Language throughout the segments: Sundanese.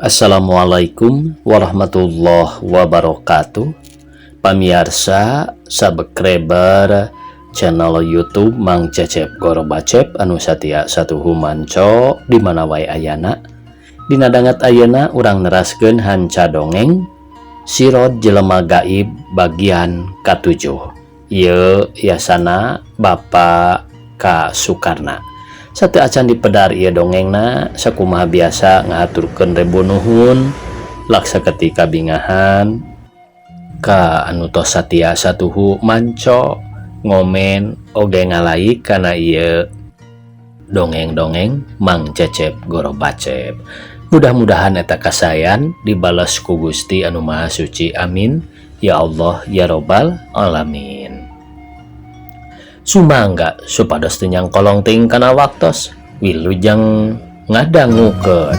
Assalamualaikum warahmatullahi wabarakatuh. Pamirsa subscriber channel YouTube Mang Cecep Goro Bacep anu satia satuhu manco di mana wae ayana. Dina dangat ayeuna urang neraskeun hanca dongeng Sirot Jelema Gaib bagian ke-7. Ieu yasana Bapak Ka Sukarna. Satu acan dipedar ia dongengna sakumaha biasa ngaturkeun rebu nuhun laksa ketika bingahan ka anu tos satia satuhu manco ngomen oge ngalaik kana ieu dongeng-dongeng Mang Cecep Goro Bacep. Mudah-mudahan eta kasayan dibales ku Gusti anu Maha Suci, amin ya Allah ya Robbal alamin. Sumangga supados tenyang kolong ting kana waktos wilujeng ngadangukeun.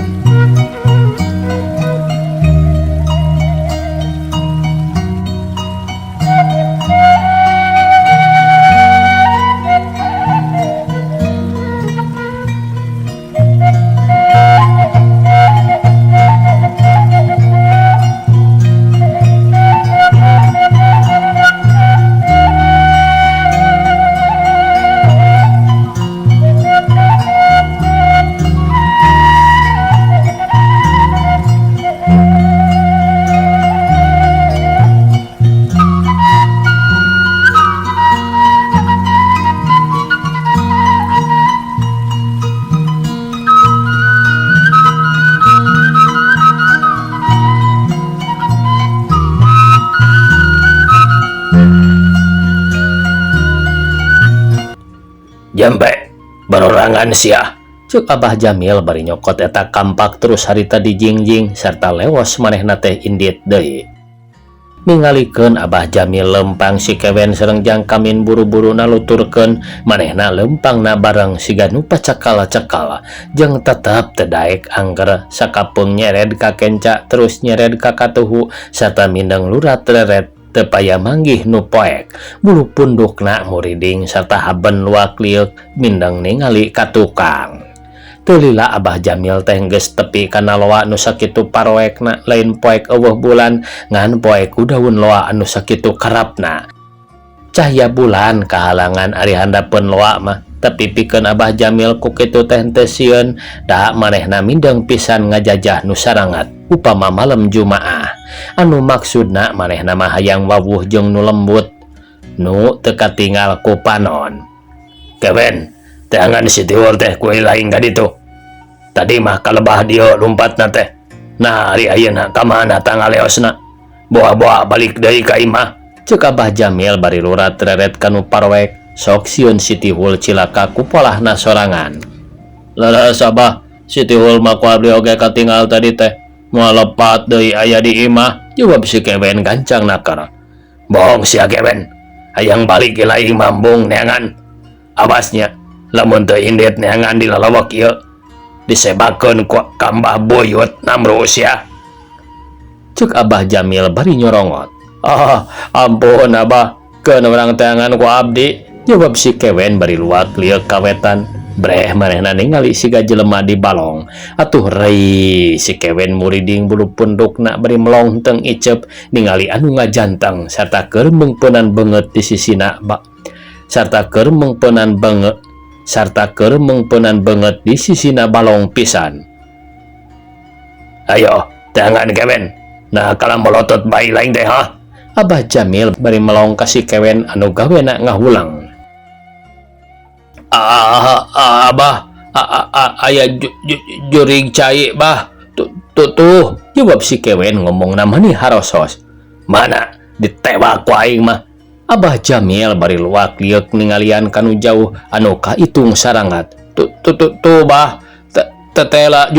Jampe berorangan sia cuk Abah Jamil bari nyokot eta kampak terus harita dijingjing sarta leos manehna teh indit deui. Ningalikeun Abah Jamil lempang si kewen sareng jangkamin buru-buru naluturkeun manehna lempangna bareng siga nu pacakala-cakala jeung tetep teu daek angger sakapeung nyered ka kenca terus nyered ka katuhu sarta mindeng lurat leret teu paya manggih nu poek bulu pundukna muriding sarta haben luak liuk mindeng ningali ka tukang. Teu lila Abah Jamil teh geus tepi kana loa anu sakitu paroekna lain poek eueuh bulan ngan poek ku daun loa anu sakitu kerapna. Cahya bulan kahalangan ari handapeun loa mah tapi pikeun Abah Jamil ku kitu teh teu sieun da manehna mindeng pisan ngajajah nu sarangat upama malam Jumaah. Anu maksudna manehna mah hayang wawuh jeung nu lembut nu teu katingal ku panon. Kewen, teangan si Tiwul teh kuil lain ka ditu. Tadi mah kalebah dieu lumpatna teh. Nah, ari ayeuna ka mana tangaleosna? Boa-boa balik deui ka imah. Ceuk Abah Jamil bari lurat reret kanu parwek sok sieun si Tiwul cilaka ku polahna sorangan. Leres Abah, si Tiwul mah ku abdi oge katinggal tadi teh. Moal lepat deui aya di imah, jawab si kewen gancang nakar. Bohong sia kewen, hayang balik ke laing mambung neangan. Abasnya, lamun teu indit neangan di lalawak ieu, disebakeun ku kambah buyut namru sia. Cuk Abah Jamil bari nyorongot. Ampun Abah, keun urang teangan ku abdi, jawab si kewen bari luak liuk kawetan. Breh manehna ningali siga jelema di balong. Atuh rei si kewen muriding bulu pundukna bari melongteng icep ningali anu ngajanteng sarta keur meungpeunan beungeut di sisina sarta keur meungpeunan beungeut di sisina balong pisan. Ayo, teangan kewen. Nah, kala melotot bayi lain teh ha. Abah Jamil bari melong ka si kewen anu gawena ngahulang. Abah, aya jurig cai bah. Tuh, jawab si kewen ngomong namani harosos. Mana ditewak ku aing mah. Abah Jamil bari luak liuk ningalian kanu jauh anu kaitung sarangat. Tuh bah, tetela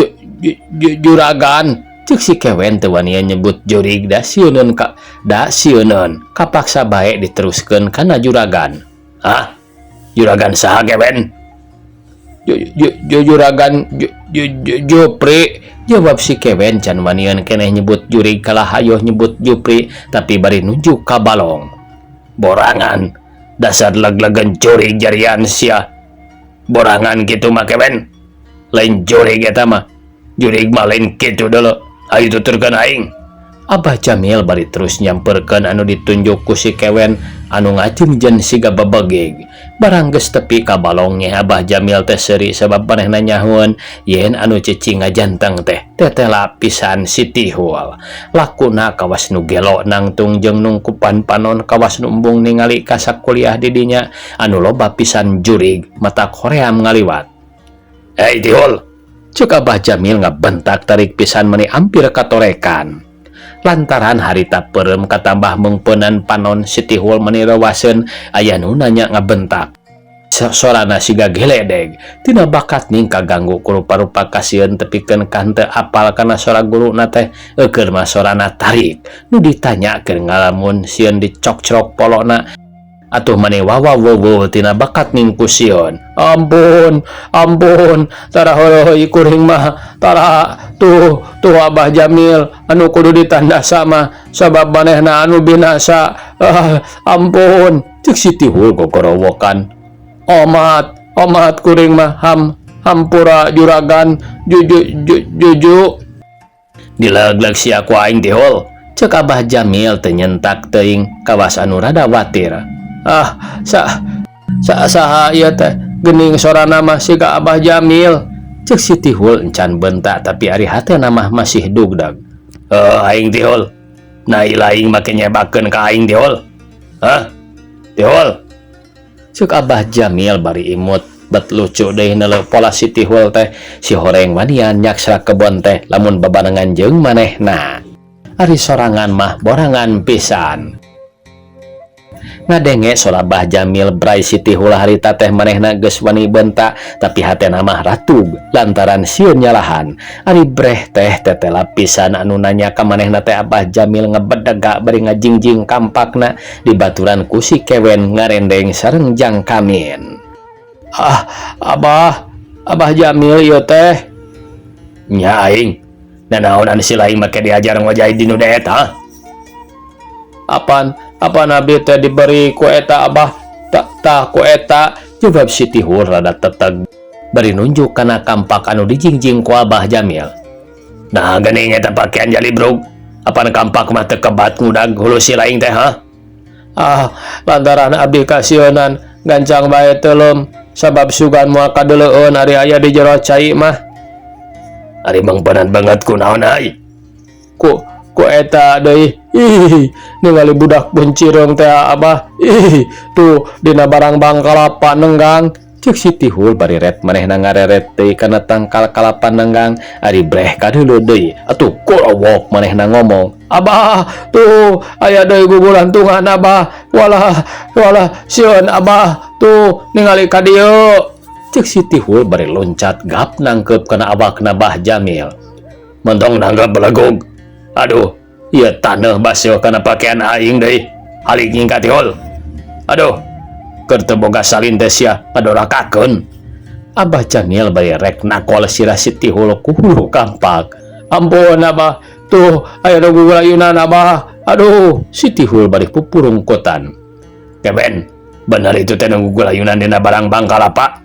juragan. Cuk si kewen teu wani nyebut jurig da sieuneun kapaksa bae diteruskeun kana juragan. Hah? Juragan saha kewen? Juragan Jupri, jawab si kewen can wanian keneh nyebut jurig kalah hayoh nyebut Jupri tapi bari nunjuk ka balong. Borangan, dasar leg-legan jurig jarian sia. Borangan gitu mah kewen. Lain jurig eta mah. Jurig mah lain gitu dulu. Ayo tuturkan aing. Abah Jamil bari terus nyamperkeun anu ditunjuk ku si kewen anu ngajengjen siga babegeg. Barang geus tepi ka balongnya Abah Jamil teh seuri sabab manehna nyahoeun yen anu cicing ngajanteng teh teteh lapisan Siti Hul. Lakuna kawas nu gelo nangtung jeung nungkupan panon kawas nu embung ningali ka sakuliah di dinya anu loba pisan jurig mata koream ngaliwat. Hei Tihul, cuk Abah Jamil ngabentak tarik pisan meuni ampir katorekan. Lantaran harita perem katambah mengpenan panon Siti Hul meuni rewaseun aya nu nanya ngabentak. Sorana siga geledeg, tina bakat ning kaganggu ku rupa-rupa kasieun tepikeun kan teu apal kana sora guruna teh eukeun mah sorana tarik. Nu ditanyakeun ngalamun sieun dicok-crok polona atuh mane wawa wowo tina bakat ning ku sieun. Ampun, tara heueuy kuring mah, tara tuh Abah Jamil anu kudu ditanda sama sabab manehna anu binasa. Ampun, cek Siti Hul gogorowokan. Omat kuring mah hampura juragan juju. Dilegleg sia ku aing Tihul, cek Abah Jamil teu nyentak teuing kawas anu rada watir. Saha ieu teh geuning sorana mah siga Abah Jamil, cek Siti Hul encan bentak tapi ari hatena mah masih dugdag. Aing Tihul, nail aing make nyebakeun ka aing Tihul. Tihul, cek Abah Jamil bari imut bet lucu deui neuleuh pola Siti Hul teh si horeng wanian nyaksra kebon teh lamun babarengan jeung manehna. Ari sorangan mah borangan pisan. Ngadenge soal Abah Jamil brai Siti Hul harita teh manehna geus wani bentak tapi hatena mah ratug lantaran sieun nyalahan. Ari breh teh teteh lapisan anu nanya ka manehna teh Abah Jamil ngebedega bari ngajingjing kampakna dibaturan ku si kewen ngarendeng sareng Jang Kamin. Abah Jamil ieu teh nya aing. Nanaonan si lain make diajar ngojai dinu deet Apa nabi teh diberi ku eta Abah tak ku eta jawab Siti Hul rada teteg bari nunjuk kana kampak anu dijingjing ku Abah Jamil. Nah geuning eta pakaian jalibrug apana kampak mah teu kebat ngudag hulu si laing teh lantaran abdi kasieun gancang bae teuleum sabab sugan moal kadeleueun ari aya di jero cai mah. Ari mangpenan banget kunaon ai ku eta deui ningali budak bencirong teh Abah tuh dina barang bang kalapa nenggang, cek Siti Hul bari ret manehna ngareret deui kana tangkal kalapa nenggang. Ari breh kadeuleu deui atuh korowok manehna ngomong. Abah tuh aya deui gugulantungan Abah wala sieun Abah tuh ningali ka dieu, cek Siti Hul bari loncat gap nangkep kana awakna Abah Jamil. Mentong nanggap belegog. Aduh, ieu taneuh baseuh kana pakaian aing deui. Halik nyingkat Tihul. Aduh, keur teu boga salin teh sia padorakakeun. Abah Jamil bari rek nakol sirah Siti Hul ku hulu kampak. Ampun Abah, tuh aya nu gugulayunan Abah. Aduh, Siti Hul bari pupurungkutan. Keben, bener itu teh nu gugulayunan dina barang bangkalapa?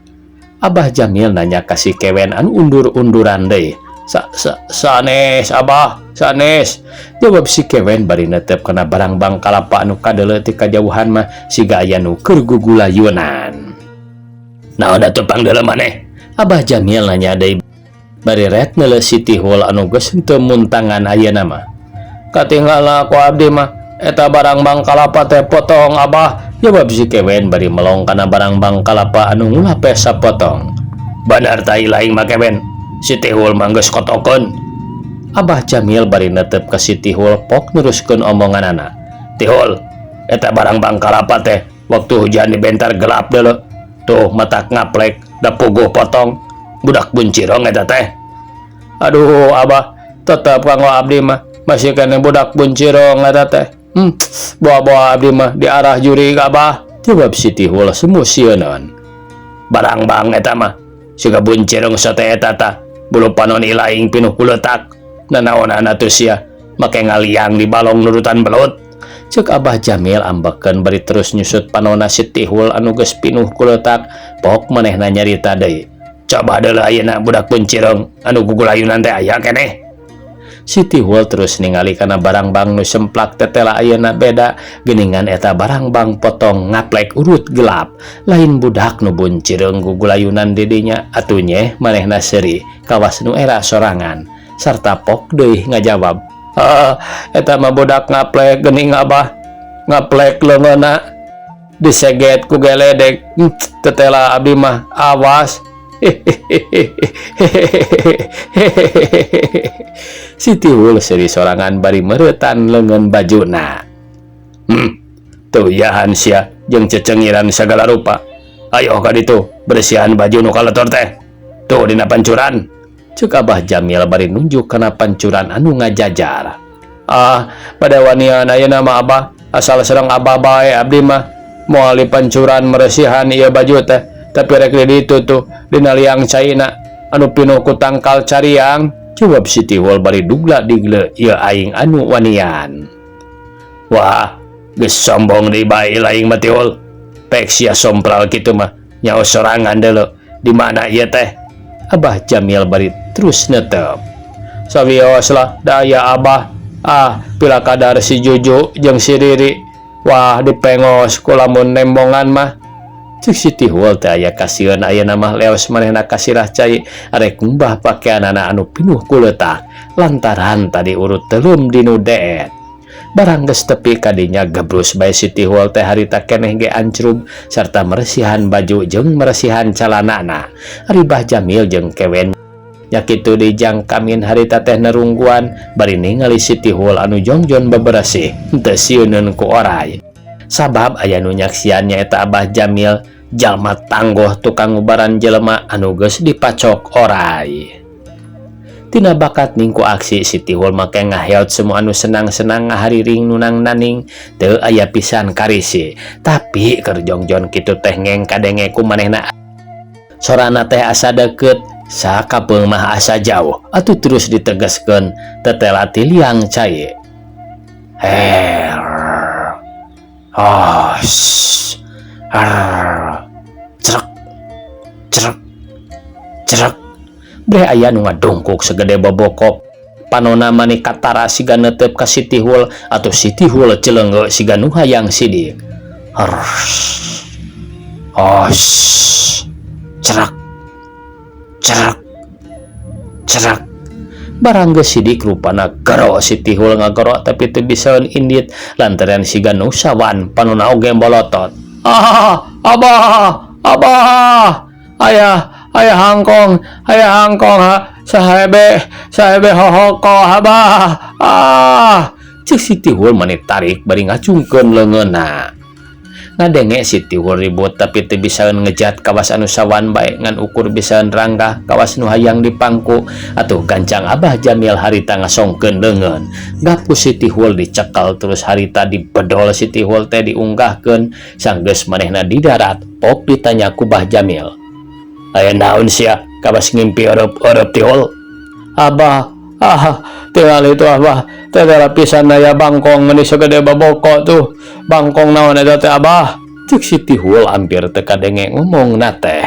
Abah Jamil nanya ka si kewen anu undur-unduran deui. Sanes Abah, sanes, jawab si kewen bari netep kena barang bang kalapa anu kadeuleu ti kajauhan mah siga aya nu keur gugulayunan. Naon atuh pangdeuleu maneh? Abah Jamil nanya deui bari ret neuleuh Siti Hul anu geus henteu muntangan ayeuna mah. Katinggal ku abdi mah eta barang bang kalapa teh potong Abah, jawab si kewen bari melong kana barang bang kalapa anu ngulape sapotong. Bener tai laing mah kewen, Siti Hul manggeus kotokeun. Abah Jamil bari netep ka Siti Hul pok neruskeun omonganana. Tihul, eta barang bang kalapa teh waktu hujan dibentar gelap deuleu. Tuh matak ngaplek da puguh potong. Budak buncirong eta teh. Aduh Abah, tetep kanggo abdi mah masih kene budak buncirong eta teh. Bawa abdi mah di arah jurig Abah, jawab Siti Hul semu sieun. Barang bang eta mah siga buncirong sate eta tah. Bulu panon ilaing pinuh kuletak. Nanaonan atuh sia make ngaliang di balong nurutan belut, cek Abah Jamil ambekeun bari terus nyusut panonna Siti Hul anu geus pinuh kuletak. Pok manehna nyarita deui. Coba deuleu ayeuna budak buncirong anu gugulayunan teh aya keneh. Siti Hul terus ningali kana barang-bang nu semplak tetela ayeuna beda geuningan eta barang-bang potong ngaplek urut gelap lain budak nu buncireung gugulayunan didinya atuh nyeh manehna seuri kawas nu era sorangan sarta pok deui ngajawab eta mah budak ngaplek geuning abah ngaplek leungeunna diseget ku geledek tetela abdi mah awas. Siti Hul seuri sorangan bari meuretan leungeun bajuna. Tuh yahan sia jeung cecengiran sagala rupa. Ayo ka ditu bersihan baju nu kaletor teh. Tuh dina pancuran. Ceuk Abah Jamil bari nunjuk kana pancuran anu ngajajar. Pada wanian ayeuna mah Abah asal sareng Abah bae abdi mah moal di pancuran meresihan ieu baju teh. Tapi rek di ditu tuh dina liang caina anu pinuh ku tangkal cariang. Jawab Siti Hul bari dugla digle ieu aing anu wanian. Wah, geus sombong deui bae laing mah Hul. Pek sia sompral kitu mah nyaho sorangan deuleu. Di mana ieu teh? Abah Jamil bari terus netep. Sawios lah daya Abah. Pila kadar si Juju jeung si Riri. Wah, dipengos ku lamun nembongan mah. Cik Siti Hul teh aya kasieun ayeuna mah leos manehna kasirah cai arek ngumbah pakaianana anu pinuh ku leutak lantaran tadi urut teuleum dinu deet. Barang geus tepi kadinya gebrus bae Siti Hul teh harita keneh ge ancrub sarta meresihan baju jeung meresihan calanana. Ari Bah Jamil jeung kewen nya kitu di jang kamin harita teh nerungguan bari ningali Siti Hul anu jongjon beberesih teu sieuneun ku oray. Sabab aya nu nyaksian nyaeta Abah Jamil jalma tangguh tukang ngubaran jelema anu geus dipacok oray. Tina bakat ningku aksi Siti Hul make ngaheot semua anu senang-senang ngahariring nunang naning teu aya pisan karisi tapi keur jongjon kitu teh ngeng kadenge ku manehna sorana teh asa deukeut sakapeung mah asa jauh atuh terus ditegaskeun tetela ti liang cai. Cerak cerak cerak bre aya nu ngadongkok segede bobokop panonna mani katara siga neuteup ka Siti Hul atuh Siti Hul celeungeu siga nu hayang sidik. Cerak cerak cerak barang geus sidik rupana gero Siti Hul ngagero tapi teu bisaeun indit lantaran siga nu sawan panonna oge bolotot. Abah ayah hangkong sahebe hohoko Abah. Cik Siti Hul mani tarik bari ngacungkeun leungeunna. Ngadenge Siti Hul ribut tapi teu bisaeun ngejat kawas anu sawan bae ngan ukur bisaeun ranggah kawas nu hayang dipangku atuh gancang Abah Jamil harita ngasongkeun leungeun. Gapus Siti Hul dicekal terus harita dibedol Siti Hul teh diunggahkeun sanggeus manehna di darat pok ditanya ku Bah Jamil. Aya naon sia kawas ngimpi orop ti Hul? Abah tinggal itu Abah teh pisan aya bangkong geus segede baboko tuh. Bangkong naon eta teh Abah? Cik Siti Hul hampir teu kadenge ngomongna teh.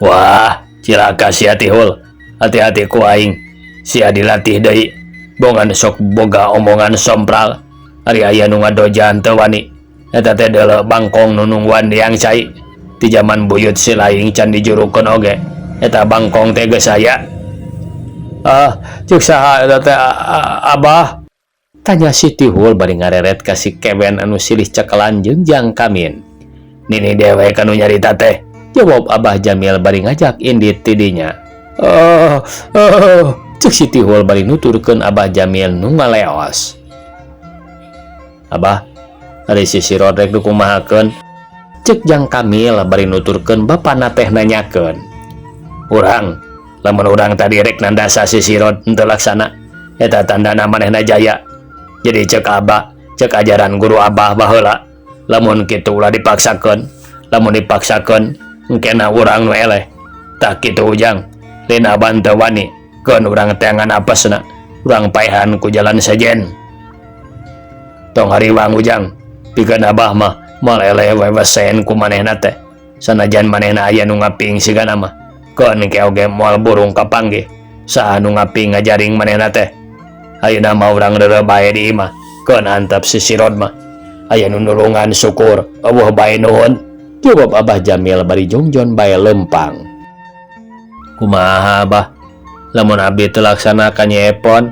Wah, cilaka sia ti Hul. Hati-hati ku aing. Sia dilatih deui. Bongan sok boga omongan sompral. Ari aya nu ngadojan teu wani. Eta teh deuleu bangkong nu nungguan diang cai. Ti jaman buyut si laing can dijurukeun oge. Eta bangkong teh geus aya. Cik saha eta teh Abah? Tanya Siti Hul bari ngareret ka si kewen anu silih cekelan jeung jang kamin. Nini dewe kanu nyarita teh. Jawab Abah Jamil bari ngajak indit tidinya. Cik Siti Hul bari nuturkeun Abah Jamil nu ngaleos. Abah, ari si Sirod rek dukumahakeun. Cek jang Kamil bari nuturkeun bapana teh nanyakeun. Urang, lamun urang tadi rek nandasa si Sirod henteu laksana. Eta tandana manehna jaya. Jadi cek Abah, cek ajaran guru Abah baheula. Lamun kitu ulah dipaksakeun, lamun dipaksakeun engkena urang nu eleh. Tak kitu ujang, lain Abah teu wani, keun urang teh ngan apesna, urang paehan ku jalan sejen. Tong hariwang ujang, pikeun Abah mah moal eleh wewesen ku manehna teh. Sanajan manehna aya nu ngaping sigana mah, keun ke oge moal burung kapanggih. Saanu ngapi ngajaring manehna teh? Ayeuna mah urang reureuh bae di imah. Keun antep si Sirod mah. Aya nu nulungan syukur, eueuh bae nuhun. Jawab Abah Jamil bari jongjon bae lempang. Kumaha Abah? Lamun abdi teu laksana ka Nyi Epon,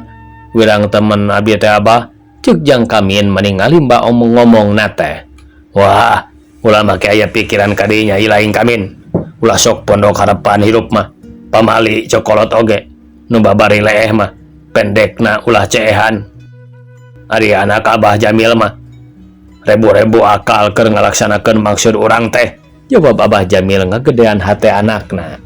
wirang temen abdi teh Abah, ceuk Jang Kamin meningali Mbak omong-ngomong teh. Wah, ulah make aya pikiran ka dinya ilaing Kamin. Ulah sok pondok harapan hirup mah. Pamali cokolot oge. Nu babari leeh mah pendekna ulah ceehan. Ari anak Abah Jamil mah rebu-rebu akal keur ngalaksanakeun maksud urang teh. Jawab Abah Jamil ngagedean hate anakna.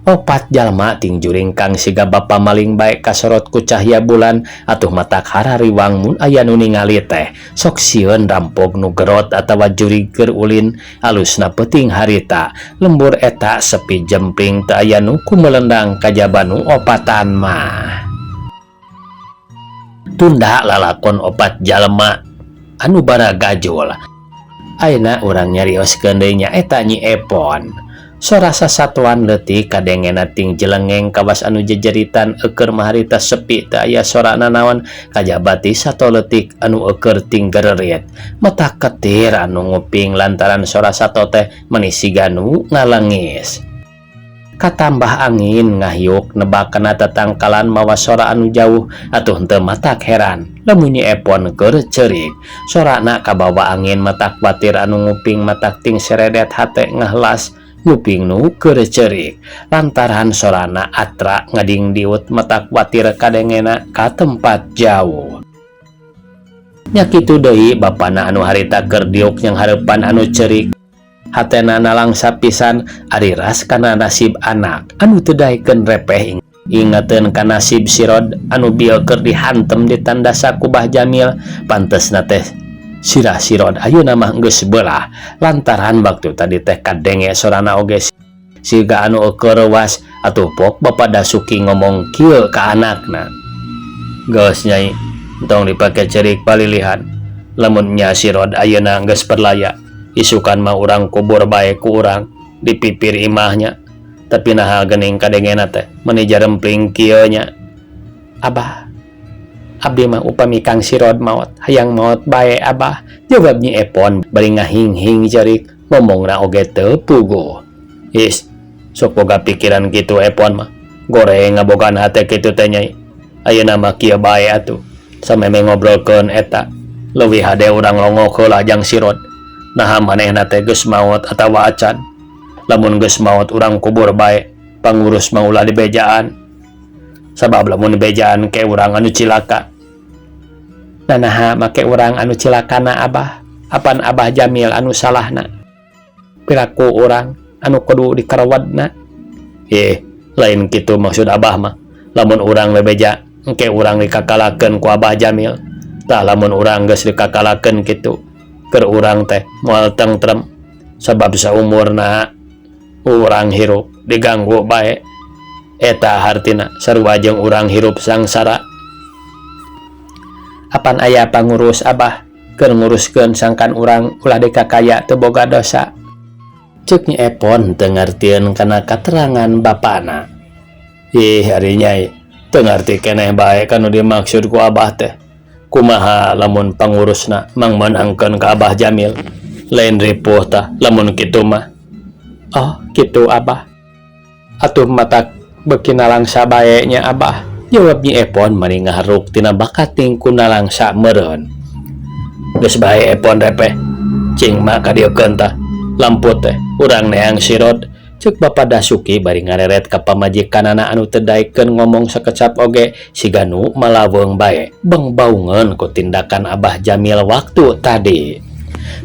Opat jalma ting juring kang siga bapa maling bae kasorot ku cahya bulan atuh matak harariwang mun aya nu ningali teh sok sieun rampog nu gerot atawa jurig keur ulin alusna peuting harita lembur eta sepi jempling teu aya nu kumelendang kajaba nu opatan mah. Tunda lalakon opat jalma anu bara gajul. Ayeuna urang nyarioskeun deui nya eta Nyi Epon. Sora sasatuan leutik kadengena ting jelengeng kawas anu jejeritan eukeur maharita sepi teu aya sorana naon kajaba ti sato leutik anu eukeur ting gererit. Mata ketir anu nguping lantaran sora sato teh meuni siga nu ngalengis. Katambah angin ngahiuk nebakana tatangkalan mawa sora anu jauh atuh henteu matak heran lamun Nyi Epon keur ceurik. Sorana kabawa angin matak batir anu nguping matak ting seredet hate ngahlas nguping nu keur ceurik lantaran sorana atra ngadingdiut matak watir kadengena ka tempat jauh. Nya kitu deui bapana anu harita keur diuk yang hareupan anu ceurik. Hatena nalangsa pisan ari ras kana nasib anak anu teu daekeun repeh ingeteun ka nasib Sirod anu bieu keur dihantem di tandasa ku Bah Jamil. Pantesna teh sirah Sirod ayeuna mah geus beulah lantaran waktu tadi teh kadenge sorana oge siga anu eukeur was atuh pok Bapa Dasuki ngomong kieu ka anakna. Geus Nyai, tong dipake cerik palilihan. Lamun nya Sirod ayeuna geus perlaya, isukan mah urang kubur bae ku urang di pipir imahnya. Tapi naha geuning kadengena teh meuni jarempling kieu nya. Abah, abdi mah upami Kang Sirod maot, hayang maot bae Abah. Jawab Nyi Epon bari ngahing-hing cerik ngomongna oge teu puguh. Is, sok boga pikiran kitu Epon mah. Goreng ngabogaan hate kitu teh Nyai. Ayeuna mah kieu bae atuh. Sameme ngobrolkeun eta, leuwih hade urang longok heula Jang Sirod. Naha manehna teh geus maot atawa acan. Lamun geus maot urang kubur bae, pangurus mah ulah dibejaan. Sabab lamun dibejaan ke urang anu cilaka. Nanaha make urang anu cilakana Abah? Apan Abah Jamil anu salahna? Piraku urang anu kudu dikarawatna? Lain kitu maksud Abah mah. Lamun urang bebeja, engke urang dikakalakeun ku Abah Jamil. Tah lamun urang geus dikakalakeun kitu, keur urang teh moal tentrem. Sabab saumurna urang hirup diganggu bae. Eta hartina sarua jeung urang hirup sangsara. Apan aya pangurus Abah keur nguruskeun sangkan urang ulah dikakaya teu boga dosa. Ceuk Nyi Epon teu ngartieun kana katerangan bapana. Ari Nyai, teu ngarti keneh bae kanu dimaksud ku Abah teh. Kumaha lamun pangurusna mangmenangkeun ka Abah Jamil? Lain ripuh tah lamun kitu mah. Oh, kitu Abah. Atuh matak beuki nalangsa bae nya Abah. Jawab Nyi Epon mari ngaharuk tina bakat tingku nalangsa meureun. Geus bae Epon repeh. Cing mah kadiekeun tah. Lampu teh urang neang Sirod. Ceuk Bapa Dasuki bari ngareret ka pamajikanana anu teu daekeun ngomong sakecap oge siga nu malaweung bae bengbaungeun ku tindakan Abah Jamil waktu tadi.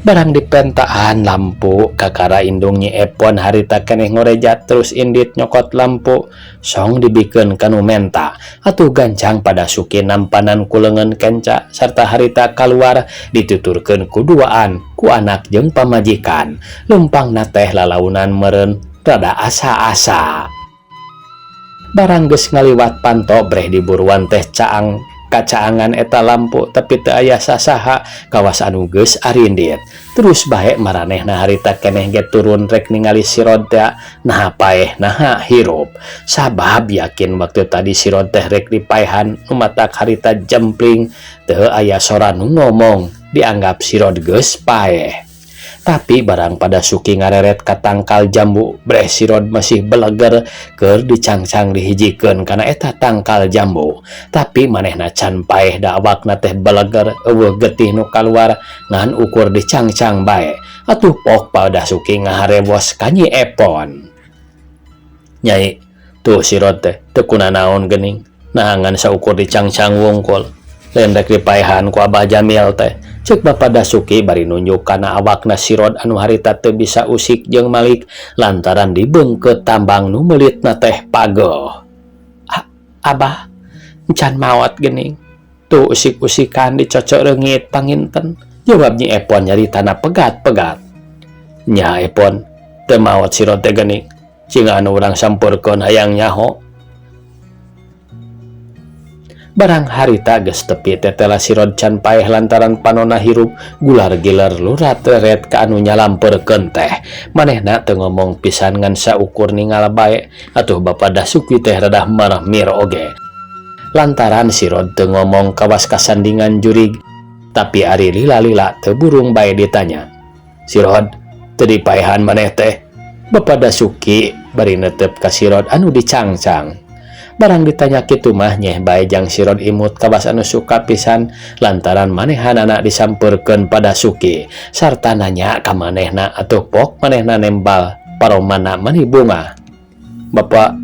Barang dipentaan lampu kakara indung Nyi Epon harita keneh ngorejat terus indit nyokot lampu song dibikeun kanu menta atuh gancang pada Dasuki nampanan ku leungeun kenca sarta harita kaluar dituturkeun ku duaan ku anak jeung pamajikan. Lempangna teh lalaunan meureun rada asa-asa. Barang geus ngaliwat panto breh diburuan teh caang kacaangan eta lampu tapi teu aya sasaha kawas anu geus arindit. Terus bae maranehna harita keneh ge turun rek ningali Sirod teh naha paeh naha hirup. Sabab yakin waktu tadi Sirod teh rek dipaehan nu matak harita jempling teu aya sora nu ngomong, dianggap Sirod geus paeh. Tapi barang pada Suki ngareret ka tangkal jambu, breh Sirod masih beleger keur dicangcang dihijikeun kana eta tangkal jambu. Tapi manehna can paeh da awakna teh beleger eueuh getih nu kaluar ngan ukur dicangcang bae. Atuh pok pada Suki ngaharewos ka Nyi Epon. Nyai, tuh Sirod teh teu kunaon geuning, nahangan saukur dicangcang wungkul. Lain rek dipaehan ku Abah Jamil teh. Ceuk Bapada Suki bari nunjuk kana awakna Sirod anu harita teu bisa usik jeung malik lantaran dibeungkeut tambang nu meulitna teh pagoh. Abah, encan maot geuning. Tuh usik-usikan dicocok reungit panginten. Jawab Nyi Epon nyaritana pegat-pegat. Nya Epon, teu maot Sirod teh geuning. Cinga anu urang sampurkeun hayang nyaho. Barang harita geus tepi tetela Sirod can paeh lantaran panonna hirup gular giler lurat ret ka anu nyalampeurkeun teh. Manehna teu ngomong pisan ngan saukur ningal bae. Atuh Bapada Suki teh radah marah mir oge. Lantaran Sirod teu ngomong kawas kasandingan jurig. Tapi ari lila-lila teu burung bae ditanya. Sirod, teu dipaehan maneh teh? Bapada Suki bari netep ka Sirod anu dicangcang. Barang ditanya kitu mah nyeh bae jang Sirod imut kawas anu suka pisan lantaran manehanana disampeurkeun pada Suki sarta nanya ka manehna atuh pok manehna nembal paromana mani bunga. Bapak,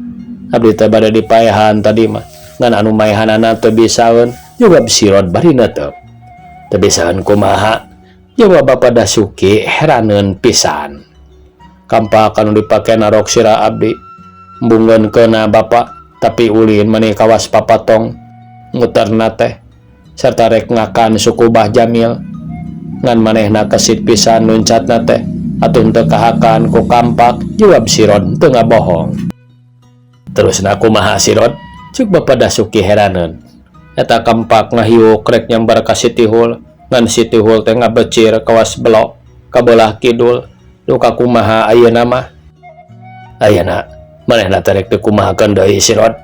abdi teh bade dipaehan tadi mah ngan anu maehanana teu bisaeun. Jawab Sirod bari netep. Teu bisaeun kumaha? Jawab Bapada Suki heraneun pisan. Kampak anu dipake narok sira abdi mbunggeun keuna bapak tapi ulin meni kawas papatong nguterna teh sarta rek ngakan suku Bah Jamil ngan manehna kesit pisan nuncatna teh atuh teu kahakan ku Kampak. Jawab Sirod teu ngabohong. Terusna kumaha Sirod? Ceuk Bapada Suki heraneun. Eta Kampak ngahiuk rek nyambar ka Sitihul ngan Sitihul teh ngabecir kawas belok ka beulah kidul. Duh kakumaha ayeuna mah? Ayeuna manehna teh rek teu kumahakeun deui Sirod.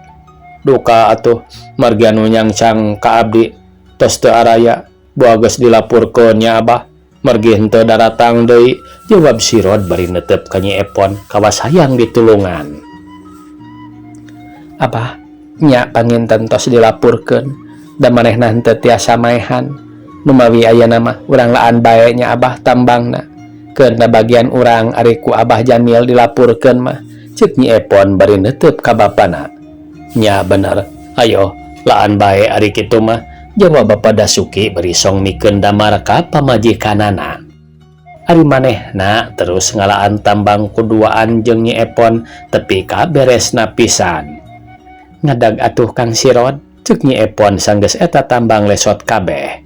Duka atuh margi anu nyangcang ka abdi tos teu araya boa geus dilapurkeun nya Abah margi henteu daratang deui. Jawab Sirod bari netep ka Nyi Epon kawas hayang ditulungan. Abah, nya panginten tos dilapurkeun da manehna henteu tiasa maehan. Nu mawi ayeuna mah urang laan bae nya Abah tambangna. Keun da bagian urang ari ku Abah Jamil dilapurkeun mah. Ceuk Nyi Epon bari netep ka bapana. Nya bener, ayo laan bae ari kitu mah. Jawab Bapada Suki bari song mikeun damar ka pamajikanana. Ari manehna terus ngalaan tambang kuduaan jeung Nyi Epon tepi ka beresna pisan. Ngadag atuh Kang Sirod, ceuk Nyi Epon sanggeus eta tambang lesot kabeh.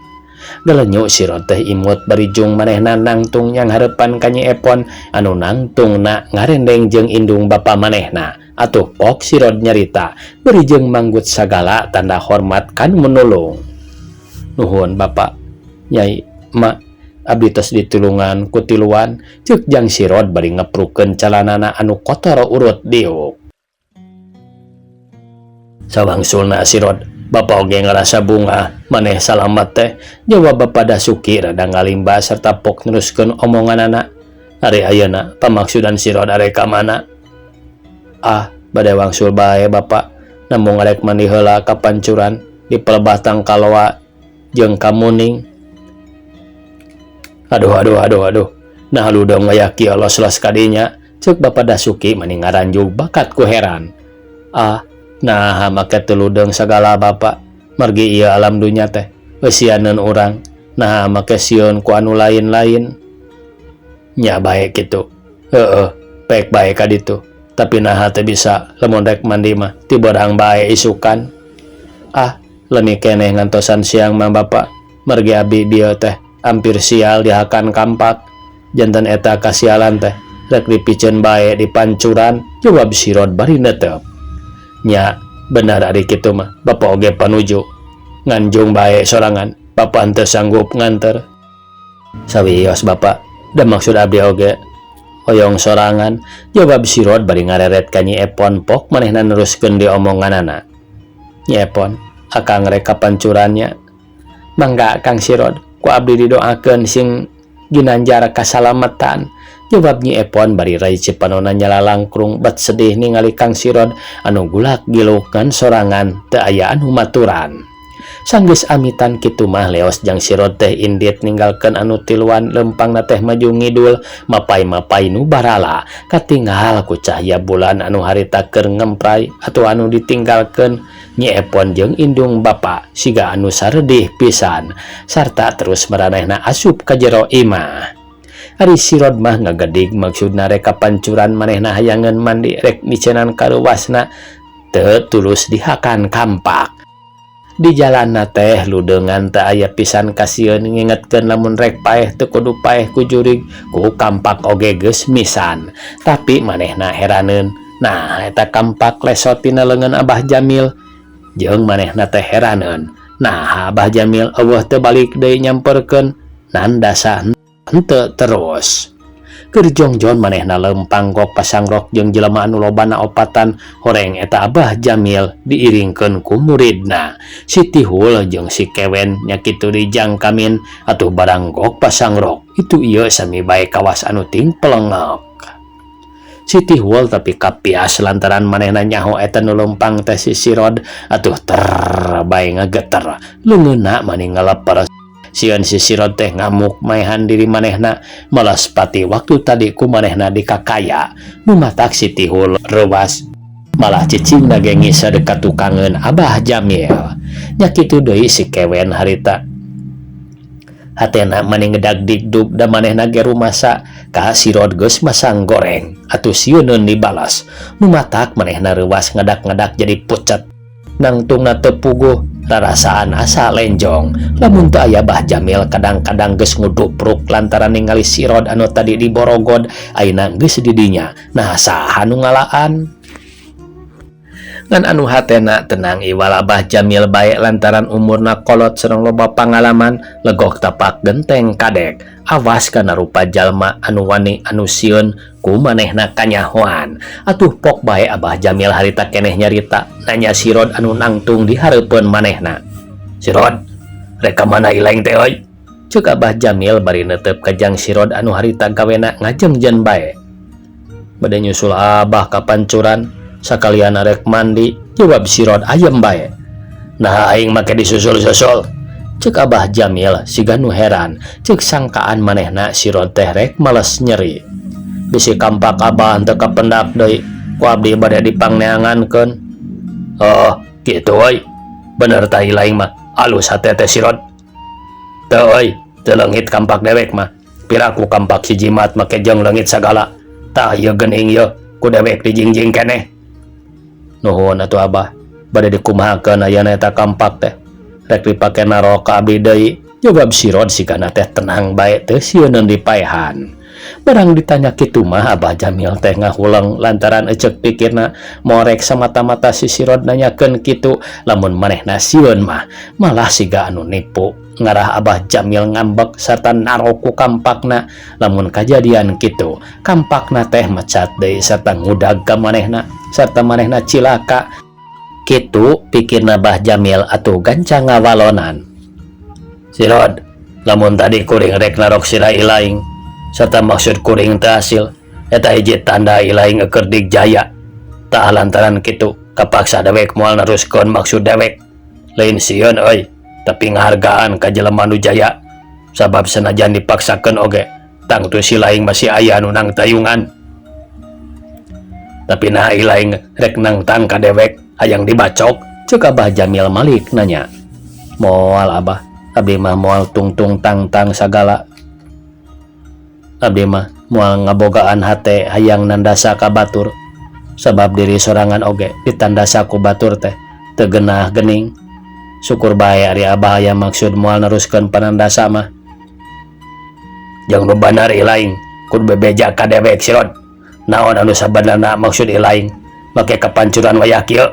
Galenyu Sirod teh imut bari jung manehna nangtung yang harepan ka Nyi Epon anu nangtungna ngarendeng jeung indung bapa manehna. Atuh pok Sirod nyarita bari jeung manggut sagala tanda hormat kan menulung. Nuhun Bapak, Nyai, Mak, abdi tos ditulungan ku tiluan. Ceuk jang Sirod bari ngeprukeun calanana anu kotor urut diuk. Sawangsulna Sirod, Bapak oge ngarasa bunga maneh salamet teh. Jawab Bapada Suki rada ngalimba serta pok neruskeun omonganana. Ari ayeuna pamaksudan Sirod are ka mana? Ah, bade wangsul bae Bapak, namung arek mandi heula ka pancuran di pelebah Tangkaloa jeung Kamuning. Aduh. Nah lu dong ngayaki los-los kadinya. Ceuk Bapada Suki mani ngaranjug bakat ku heran. Ah, nah make tuludeng sagala Bapak. Margi ieu alam dunya teh eusianeun urang. Nah make sieun ku anu lain-lain. Nya bae kitu. Heeh, pek bae ka ditu. Tapi naha teh bisa lamun rek mandi mah ti borang bae isukan. Ah, lemi keneh ngantosan siang mah Bapak. Margi abi dieu teh hampir sial dihakan Kampak. Janten eta kasialan teh rek dipiceun bae di pancuran. Jawab Sirod bari netep. Nya benar ari kitu mah Bapak oge panuju. nganjung bae sorangan, bapak henteu sanggup nganter. Sawios bapak, da maksud abdi oge hoyong sorangan, jawab si Rod bari ngareret ka Nyi Epon pok manehna neruskeun di omonganana. Nyi Epon, akang rek kapancurannya. Mangga Kang si Rod, ku abdi didoakeun sing ginanjar kasalamatan. Jawab Nyi Epon bari rai Cipanona nyala langkrung bat sedih ningali Kang si Rod anu gulak gilukeun sorangan teu aya anu maturan. Sanggeus amitan kitu mah leos jang si Rod teh indit ninggalkeun anu tiluan lempangna teh maju ngidul mapai-mapai nu barala katinggal ku cahya bulan anu harita keur ngempray atuh anu ditinggalkeun Nyi Epon jeung indung bapa siga anu saredih pisan sarta terus maranehna asup ka jero imah. Ari si Rod mah ngagedig maksudna rek kapancuran manehna hayangeun mandi rek micenan karuwasna teu tulus dihakan kampak. Di jalanna teh ludeungan teu aya pisan kasieun ngingetkeun lamun rek paeh teu kudu paeh ku jurig ku kampak oge geus misan. Tapi manehna heraneun, nah eta kampak lesot tina leungeun Abah Jamil. Jeung manehna teh heraneun, nah Abah Jamil eueuh teu balik deui nyamperkeun nandasa henteu terus. Keur jongjon manehna lempang gok pasangrok jeung jelema anu lobana opatan horeng eta Abah Jamil diiringkeun ku muridna si Tihul jeung si Kewen nya kitu di jangkamin atuh barang gok pasangrok itu ieu sami bae kawas anu ting pelengok. Si Tihul tapi kapias lantaran manehna nyaho eta nu lempang teh si Rod atuh bae ngageter leungeunna maning ngaleper. Sieun si Rod teh ngamuk maehan diri manehna malas pati waktu tadi ku manehna dikakaya nu matak si Tihul reuwas malah cicingna ge ngisa dekat tukangeun Abah Jamil. Nya kitu deui si Kewen harita hatena maning ngedagdikduk da manehna ge rumasa ka si Rod geus masang goreng atuh sieun dibalas nu matak manehna reuwas ngadak-ngadak jadi pucet nangtungna teu puguh rarasaan asa lenjong lamun teu aya Abah Jamil kadang-kadang geus ngudupruk lantaran ningali si Rod anu tadi diborogod ayeuna geus di dinya nah saha nu ngalaan. Ngan anu hatena tenang iwal Abah Jamil bae lantaran umurna kolot sareng loba pangalaman legok tapak genteng kadek awas kana rupa jalma anu wani anu sieun ku manehna kanyahoan atuh pok bae Abah Jamil harita keneh nyarita nanya si Rod anu nangtung di hareupeun manehna. Si Rod rek ka mana ilaing teh euy? Ceuk Abah Jamil bari neuteup ka jang si Rod anu harita gawena ngajengjen bae. Bade nyusul Abah ka pancuran sakalian arek mandi, jawab si Rod ayem bae. Nah aing make disusul-susul. Ceuk Abah Jamil siga nu heran ceuk sangkaan manehna si Rod teh rek males nyeri. Bisi kampak Abah teu kapendak deui ku abdi bade dipangneangankeun. Oh kitu euy, bener tah ilaing mah alus hate teh si Rod. Teu euy, teu leungit kampak dewek mah piraku kampak si jimat make jeung leungit sagala tah ieu geuning ieu ku dewek dijingjing keneh. Nuhun atuh Abah, bade dikumahakeun ayeuna eta kampak teh. Rek dipake naro ka abdi deui, jawab si Rod sigana teh tenang bae teu sieun dipaehan. Barang ditanya kitu mah Abah Jamil teh ngahuleng lantaran eceuk pikirna morek samata-mata si Rod nanyakeun kitu lamun manehna sieun mah malah siga anu nipu. Ngarah Abah Jamil ngambek sarta naro ku kampakna lamun kajadian kitu kampakna teh mecat deui sarta ngudag ka manehna sarta manehna cilaka kitu pikirna Abah Jamil atuh gancang ngawalonan. Si Rod lamun tadi kuring rek narok sira ilaing sarta maksud kuring teu hasil eta hiji tanda ilaing keur digjaya tah lantaran kitu kapaksa dewek moal neruskeun maksud dewek lain sieun euy tapi ngahargaan ka jelema nu jaya sabab senajan dipaksakeun oge tangtu si laing masih aya anu nang tayungan tapi nah ilaing rek nangtang ka dewek hayang dibacok. Ceuk Abah Jamil malik nanya. Moal Abah, abdi mah moal tungtung tangtang sagala. Abdi mah moal ngabogaan hate hayang nandasa ka batur sabab diri sorangan oge ditandasa ku batur teh teu geunah geuning. Syukur bae ari Abah aya maksud moal neruskeun panandasa mah. Jeung nu bener ilaing kudu bebeja ka dewek si Rod. Naon anu sabenerna maksud ilaing make kapancuran wayah kieu?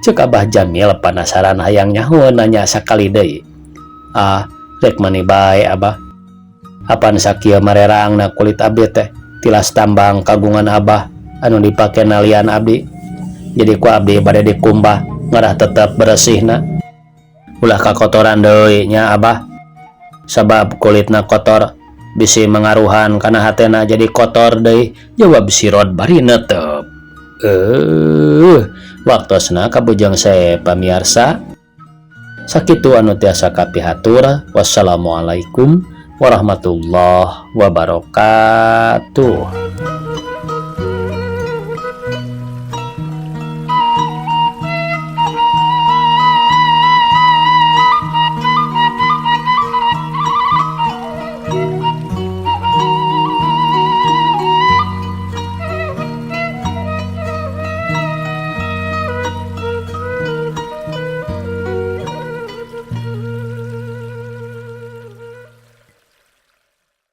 Cek Abah Jamil penasaran hayang nyaho nanya sakali deui. Rek mani bae Abah. Apan sakieu marerangna kulit abdi teh tilas tambang kagungan Abah anu dipake nalian abdi. Jadi ku abdi bade dikumbah ngarah tetep bersihna. Ulah kakotoran deui nya Abah. Sabab kulitna kotor bisi mengaruhan kana hatena jadi kotor deui. Jawab si Rod bari netep. Waktosna kabujang saya pamiarsa. Sakitu anu tiasa kapihatur. Wassalamualaikum warahmatullahi wabarakatuh.